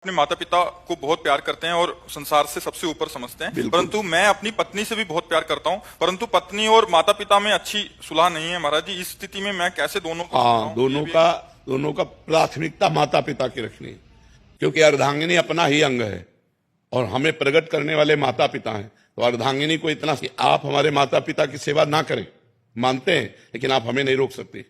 अपने माता पिता को बहुत प्यार करते हैं और संसार से सबसे ऊपर समझते हैं, परंतु मैं अपनी पत्नी से भी बहुत प्यार करता हूं, परंतु पत्नी और माता पिता में अच्छी सुलह नहीं है महाराज जी। इस स्थिति में मैं कैसे दोनों को दोनों का प्राथमिकता माता पिता की रखनी है, क्योंकि अर्धांगिनी अपना ही अंग है और हमें प्रकट करने वाले माता पिता हैं। तो अर्धांगिनी को इतना कि आप हमारे माता पिता की सेवा ना करें, मानते हैं, लेकिन आप हमें नहीं रोक सकते।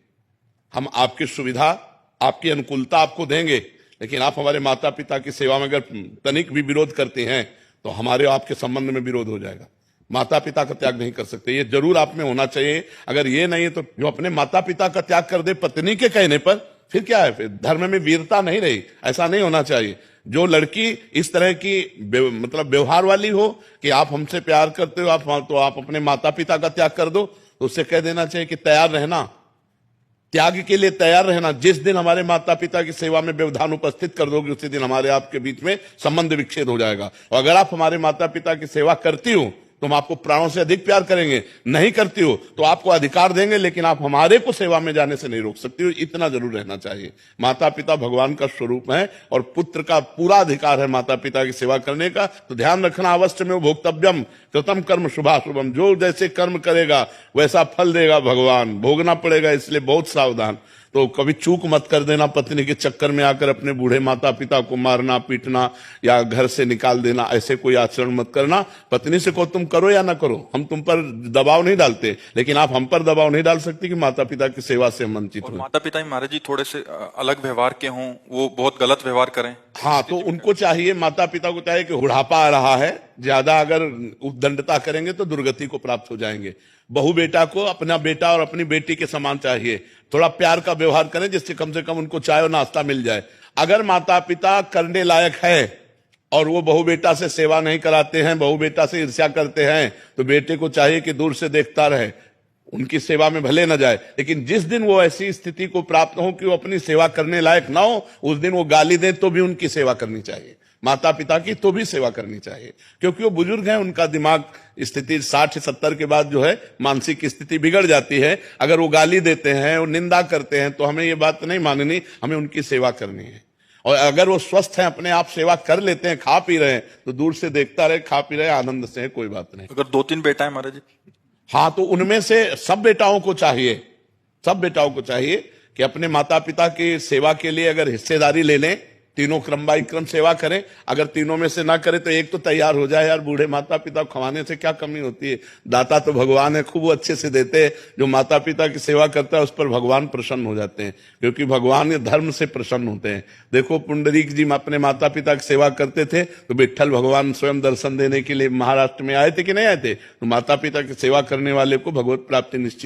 हम आपकी सुविधा, आपकी अनुकूलता आपको देंगे, लेकिन आप हमारे माता पिता की सेवा में अगर तनिक भी विरोध करते हैं तो हमारे आपके संबंध में विरोध हो जाएगा। माता पिता का त्याग नहीं कर सकते, ये जरूर आप में होना चाहिए। अगर ये नहीं है तो जो अपने माता पिता का त्याग कर दे पत्नी के कहने पर, फिर क्या है? फिर धर्म में वीरता नहीं रही। ऐसा नहीं होना चाहिए। जो लड़की इस तरह की मतलब व्यवहार वाली हो कि आप हमसे प्यार करते हो, आप अपने माता पिता का त्याग कर दो, तो उससे कह देना चाहिए कि तैयार रहना, त्याग के लिए तैयार रहना। जिस दिन हमारे माता पिता की सेवा में व्यवधान उपस्थित कर दोगे, उसी दिन हमारे आपके बीच में संबंध विच्छेद हो जाएगा। और अगर आप हमारे माता पिता की सेवा करती हो तो हम आपको प्राणों से अधिक प्यार करेंगे, नहीं करती हो तो आपको अधिकार देंगे, लेकिन आप हमारे को सेवा में जाने से नहीं रोक सकती हो। इतना जरूर रहना चाहिए। माता पिता भगवान का स्वरूप है और पुत्र का पूरा अधिकार है माता पिता की सेवा करने का। तो ध्यान रखना, अवश्य में भोक्तव्यम कृतम कर्म शुभाशुभम। जो जैसे कर्म करेगा वैसा फल देगा भगवान, भोगना पड़ेगा, इसलिए बहुत सावधान। तो कभी चूक मत कर देना, पत्नी के चक्कर में आकर अपने बूढ़े माता पिता को मारना पीटना या घर से निकाल देना, ऐसे कोई आचरण मत करना। पत्नी से को तुम करो या ना करो, हम तुम पर दबाव नहीं डालते, लेकिन आप हम पर दबाव नहीं डाल सकते कि माता पिता की सेवा से वंचित हो। माता पिता महाराज जी थोड़े से अलग व्यवहार के हों, वो बहुत गलत व्यवहार करें। हाँ, तो उनको चाहिए, माता पिता को चाहिए कि बुढ़ापा आ रहा है, ज्यादा अगर उद्दंडता करेंगे तो दुर्गति को प्राप्त हो जाएंगे। बहू बेटा को अपना बेटा और अपनी बेटी के समान चाहिए। थोड़ा प्यार का व्यवहार करें जिससे कम से कम उनको चाय और नाश्ता मिल जाए। अगर माता पिता करने लायक है और वो बहू बेटा से सेवा नहीं कराते हैं, बहू बेटा से ईर्ष्या करते हैं, तो बेटे को चाहिए कि दूर से देखता रहे, उनकी सेवा में भले न जाए। लेकिन जिस दिन वो ऐसी स्थिति को प्राप्त हो कि वो अपनी सेवा करने लायक ना हो, उस दिन वो गाली दे तो भी उनकी सेवा करनी चाहिए। माता पिता की तो भी सेवा करनी चाहिए, क्योंकि वो बुजुर्ग हैं, उनका दिमाग स्थिति 60-70 के बाद जो है मानसिक स्थिति बिगड़ जाती है। अगर वो गाली देते हैं, वो निंदा करते हैं, तो हमें ये बात नहीं माननी, हमें उनकी सेवा करनी है। और अगर वो स्वस्थ हैं, अपने आप सेवा कर लेते हैं, खा पी रहे हैं, तो दूर से देखता रहे, खा पी रहे, आनंद से है, कोई बात नहीं। अगर 2-3 बेटा है महाराज जी, हाँ, तो उनमें से सब बेटाओं को चाहिए कि अपने माता पिता की सेवा के लिए अगर हिस्सेदारी ले लें, तीनों क्रम बाई क्रम सेवा करें। अगर तीनों में से ना करे तो एक तो तैयार हो जाए। यार, बूढ़े माता पिता खवाने से क्या कमी होती है? दाता तो भगवान है, खूब अच्छे से देते हैं। जो माता पिता की सेवा करता है उस पर भगवान प्रसन्न हो जाते हैं, क्योंकि भगवान धर्म से प्रसन्न होते हैं। देखो, पुंडरीक जी अपने माता पिता की सेवा करते थे तो विट्ठल भगवान स्वयं दर्शन देने के लिए महाराष्ट्र में आए थे कि नहीं आए थे? तो माता पिता की सेवा करने वाले को भगवत प्राप्ति निश्चित।